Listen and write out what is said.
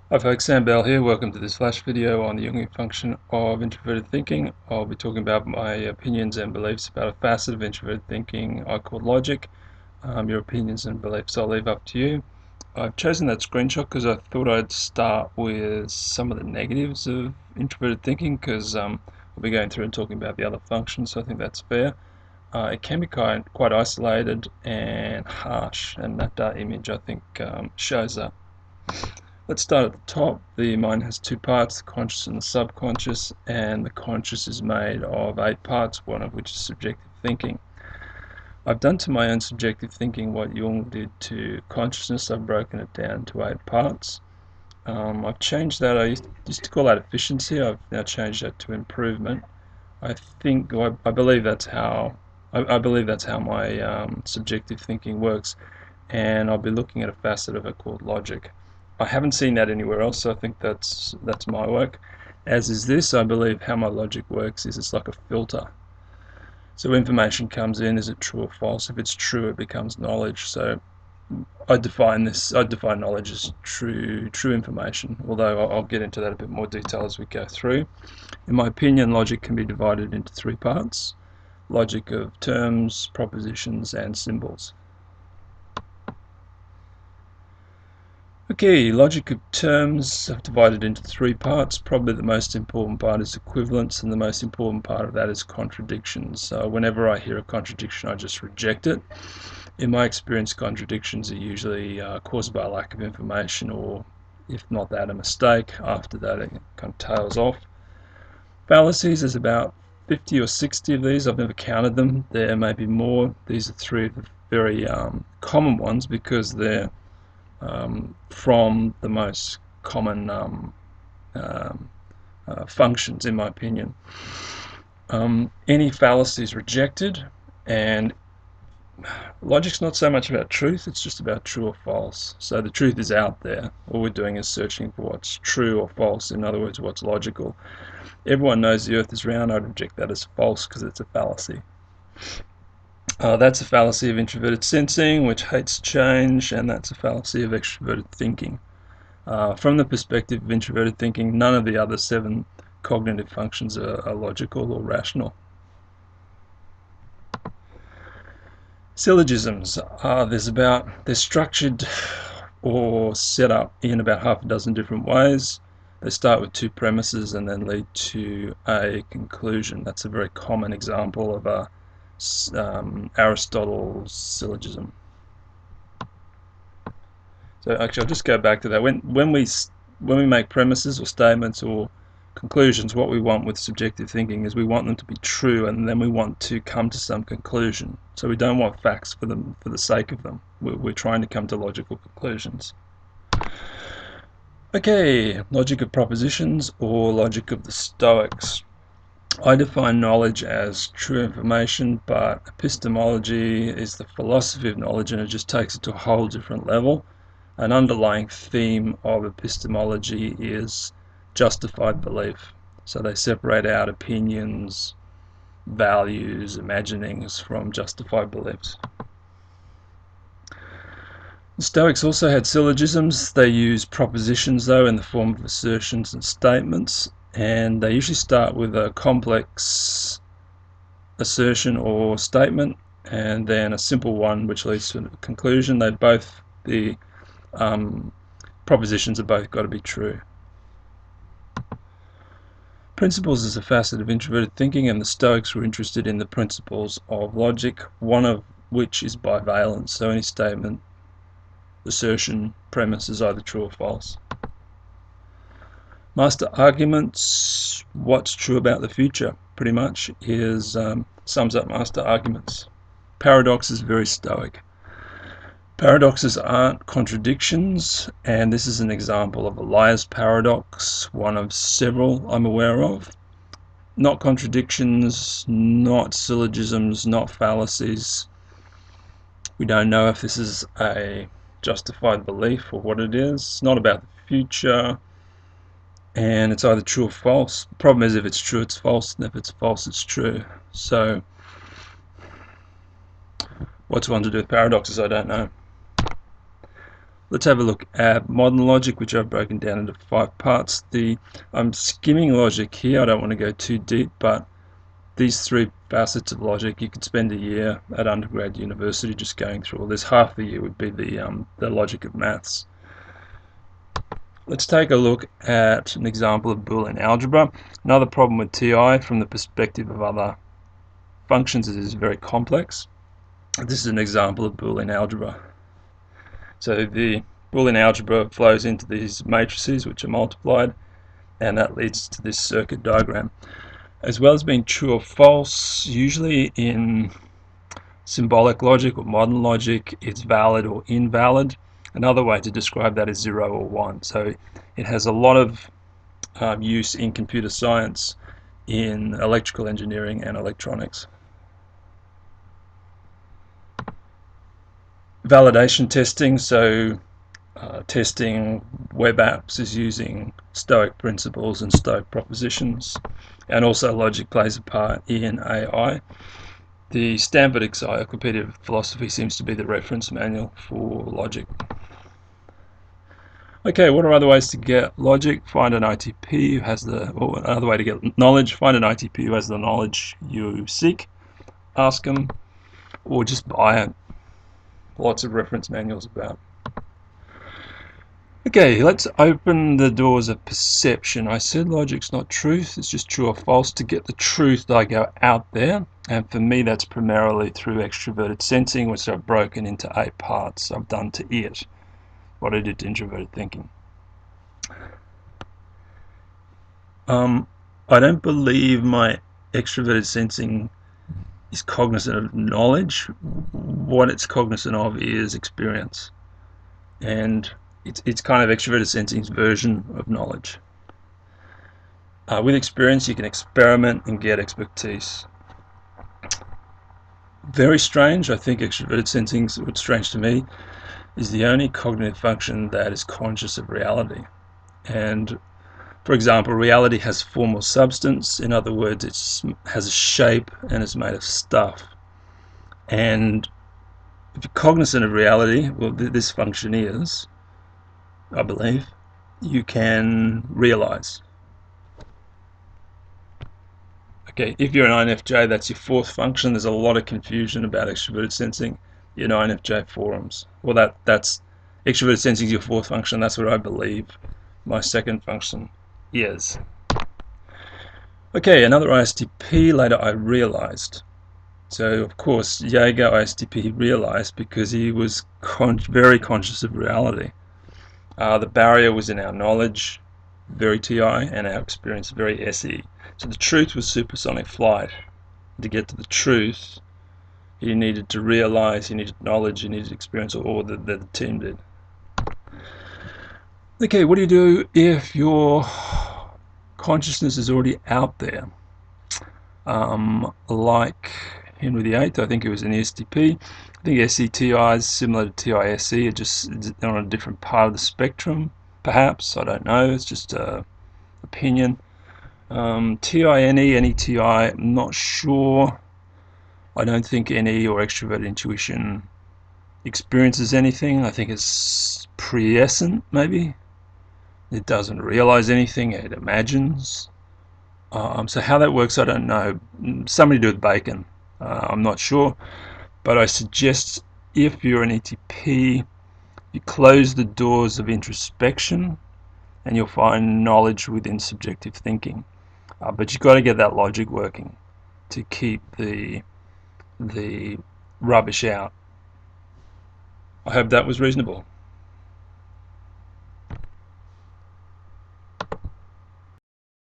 Hi folks, Sam Bell here. Welcome to this flash video on the Jungian function of introverted thinking. I'll be talking about my opinions and beliefs about a facet of introverted thinking I call logic. Your opinions and beliefs I'll leave up to you. I've chosen that screenshot because I thought I'd start with some of the negatives of introverted thinking because I'll be going through and talking about the other functions, so I think that's fair. It can be quite isolated and harsh, and that image I think shows that. Let's start at the top. The mind has two parts, the conscious and the subconscious, and the conscious is made of 8 parts, one of which is subjective thinking. I've done to my own subjective thinking what Jung did to consciousness. I've broken it down to 8 parts. I've changed that. I used to call that efficiency. I've now changed that to improvement. I believe that's how my subjective thinking works, and I'll be looking at a facet of it called logic. I haven't seen that anywhere else, so I think that's my work. As is this. I believe how my logic works is it's like a filter. So information comes in, is it true or false? If it's true, it becomes knowledge. So I define knowledge as true information, although I'll get into that a bit more detail as we go through. In my opinion, logic can be divided into 3 parts: logic of terms, propositions, and symbols. Okay, logic of terms I've divided into 3 parts. Probably the most important part is equivalence, and the most important part of that is contradictions. So whenever I hear a contradiction, I just reject it. In my experience, contradictions are usually caused by a lack of information, or if not that, a mistake. After that, it kind of tails off. Fallacies, there's about 50 or 60 of these. I've never counted them. There may be more. These are 3 of the very common ones because they're from the most common functions, in my opinion. Any fallacy is rejected, and logic's not so much about truth, it's just about true or false. So the truth is out there. All we're doing is searching for what's true or false, in other words, what's logical. Everyone knows the earth is round. I'd reject that as false because it's a fallacy. That's a fallacy of introverted sensing, which hates change, and that's a fallacy of extroverted thinking. From the perspective of introverted thinking, none of the other 7 cognitive functions are logical or rational. Syllogisms, they're structured or set up in about half a dozen different ways. They start with 2 premises and then lead to a conclusion. That's a very common example of a Aristotle's syllogism. So actually, I'll just go back to that. When we make premises or statements or conclusions, what we want with subjective thinking is we want them to be true, and then we want to come to some conclusion. So we don't want facts for the sake of them. We're trying to come to logical conclusions. Okay, logic of propositions, or logic of the Stoics. I define knowledge as true information, but epistemology is the philosophy of knowledge, and it just takes it to a whole different level. An underlying theme of epistemology is justified belief. So they separate out opinions, values, imaginings from justified beliefs. The Stoics also had syllogisms. They use propositions, though, in the form of assertions and statements, and they usually start with a complex assertion or statement and then a simple one which leads to a conclusion. The propositions have both got to be true. Principles is a facet of introverted thinking, and the Stoics were interested in the principles of logic, one of which is bivalence. So any statement, assertion, premise is either true or false. Master arguments, what's true about the future, pretty much, sums up master arguments. Paradox is very Stoic. Paradoxes aren't contradictions, and this is an example of a liar's paradox, one of several I'm aware of. Not contradictions, not syllogisms, not fallacies. We don't know if this is a justified belief or what it is. It's not about the future, and it's either true or false. The problem is if it's true, it's false, and if it's false, it's true. So what's one to do with paradoxes? I don't know. Let's have a look at modern logic, which I've broken down into 5 parts. I'm skimming logic here. I don't want to go too deep, but these 3 facets of logic, you could spend a year at undergrad university just going through all this. Half the year would be the logic of maths. Let's take a look at an example of Boolean algebra. Another problem with TI from the perspective of other functions is it is very complex. This is an example of Boolean algebra. So the Boolean algebra flows into these matrices which are multiplied, and that leads to this circuit diagram. As well as being true or false, usually in symbolic logic or modern logic, it's valid or invalid. Another way to describe that is 0 or 1. So it has a lot of use in computer science, in electrical engineering and electronics. Validation testing, so testing web apps is using Stoic principles and Stoic propositions, and also logic plays a part in AI. The Stanford Encyclopedia of Philosophy seems to be the reference manual for logic. Okay, what are other ways to get logic? Find an ITP who has or another way to get knowledge, find an ITP who has the knowledge you seek, ask them, or just buy it. Lots of reference manuals about. Okay, let's open the doors of perception. I said logic's not truth, it's just true or false. To get the truth, I go out there, and for me that's primarily through extroverted sensing, which I've broken into 8 parts. I've done to it what I did to introverted thinking. I don't believe my extroverted sensing is cognizant of knowledge. What it's cognizant of is experience, and it's kind of extroverted sensing's version of knowledge. With experience, you can experiment and get expertise. Very strange. I think extroverted sensing, what's strange to me, is the only cognitive function that is conscious of reality. And for example, reality has form or substance. In other words, it has a shape and is made of stuff. And if you're cognizant of reality, well, this function is, I believe, you can realize. Okay, if you're an INFJ, that's your 4th function. There's a lot of confusion about extroverted sensing in INFJ forums. Well, that's extroverted sensing is your 4th function. That's what I believe my 2nd function is. Okay, another ISTP. Later I realized. So of course Jaeger ISTP realized because he was very conscious of reality. The barrier was in our knowledge, very TI, and our experience, very SE. So the truth was supersonic flight. To get to the truth, you needed to realize, you needed knowledge, you needed experience, or the team did. Okay, what do you do if your consciousness is already out there? Like Henry VIII, I think it was an ESTP. I think SETI is similar to TISE, just on a different part of the spectrum, perhaps. I don't know, it's just an opinion. TINE, NETI, I'm not sure. I don't think NE or extroverted intuition experiences anything. I think it's prescient, maybe. It doesn't realize anything, it imagines. So how that works, I don't know. Somebody do with bacon. I'm not sure. But I suggest if you're an ETP, you close the doors of introspection and you'll find knowledge within subjective thinking. But you've got to get that logic working to keep the rubbish out. I hope that was reasonable.